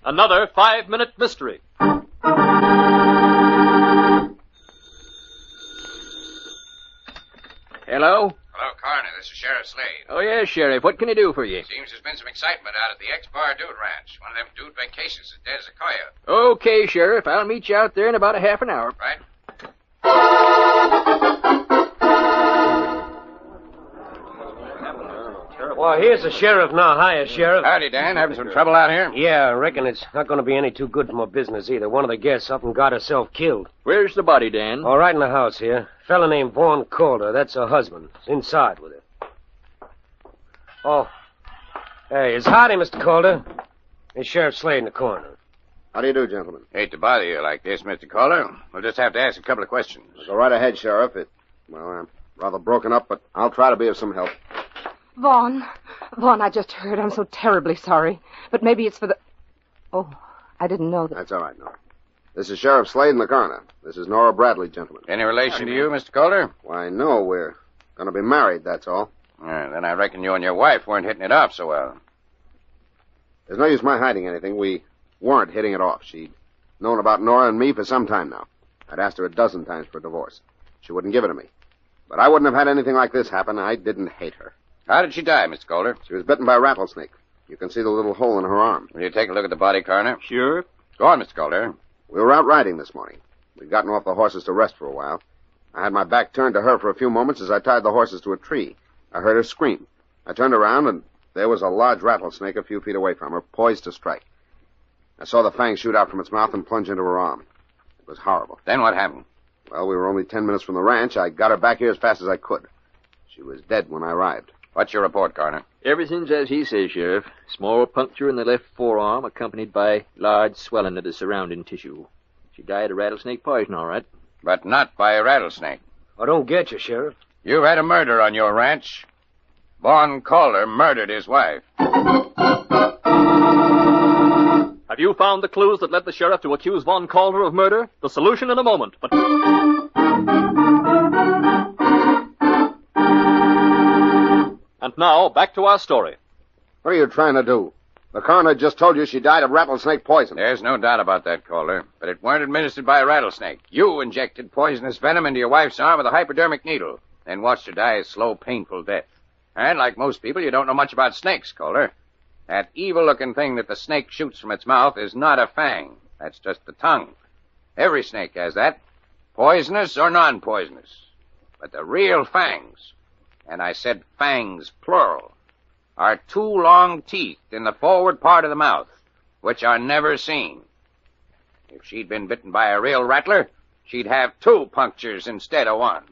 Another 5-minute mystery. Hello? Hello, Coroner. This is Sheriff Slade. Oh, yes, Sheriff. What can I do for you? Seems there's been some excitement out at the X-Bar Dude Ranch. One of them dude vacations is dead as a coyote. Okay, Sheriff. I'll meet you out there in about a half an hour. Right? Well, here's the sheriff now. Hiya, Sheriff. Howdy, Dan. Having some trouble out here? Yeah, I reckon it's not going to be any too good for my business either. One of the guests up and got herself killed. Where's the body, Dan? All right in the house here. Fella named Vaughn Calder. That's her husband. It's inside with her. Oh. Hey, it's howdy, Mr. Calder. It's Sheriff Slade in the corner. How do you do, gentlemen? Hate to bother you like this, Mr. Caller. We'll just have to ask a couple of questions. Go right ahead, Sheriff. I'm rather broken up, but I'll try to be of some help. Vaughn, I just heard. I'm so terribly sorry. But maybe it's for the... Oh, I didn't know that. That's all right, Nora. This is Sheriff Slade in the coroner. This is Nora Bradley, gentlemen. Any relation to you, Mr. Calder? Why, no, we're going to be married, that's all. Then I reckon you and your wife weren't hitting it off so well. There's no use my hiding anything. We weren't hitting it off. She'd known about Nora and me for some time now. I'd asked her a dozen times for a divorce. She wouldn't give it to me. But I wouldn't have had anything like this happen. I didn't hate her. How did she die, Mr. Calder? She was bitten by a rattlesnake. You can see the little hole in her arm. Will you take a look at the body, Coroner? Sure. Go on, Mr. Calder. We were out riding this morning. We'd gotten off the horses to rest for a while. I had my back turned to her for a few moments as I tied the horses to a tree. I heard her scream. I turned around, and there was a large rattlesnake a few feet away from her, poised to strike. I saw the fangs shoot out from its mouth and plunge into her arm. It was horrible. Then what happened? Well, we were only 10 minutes from the ranch. I got her back here as fast as I could. She was dead when I arrived. What's your report, Coroner? Everything's as he says, Sheriff. Small puncture in the left forearm, accompanied by large swelling of the surrounding tissue. She died of rattlesnake poison, all right. But not by a rattlesnake. I don't get you, Sheriff. You've had a murder on your ranch. Vaughn Calder murdered his wife. Have you found the clues that led the sheriff to accuse Vaughn Calder of murder? The solution in a moment, but... And now, back to our story. What are you trying to do? The coroner just told you she died of rattlesnake poison. There's no doubt about that, Calder. But it weren't administered by a rattlesnake. You injected poisonous venom into your wife's arm with a hypodermic needle, then watched her die a slow, painful death. And like most people, you don't know much about snakes, Calder. That evil-looking thing that the snake shoots from its mouth is not a fang. That's just the tongue. Every snake has that, poisonous or non-poisonous. But the real fangs, and I said fangs, plural, are two long teeth in the forward part of the mouth, which are never seen. If she'd been bitten by a real rattler, she'd have two punctures instead of one.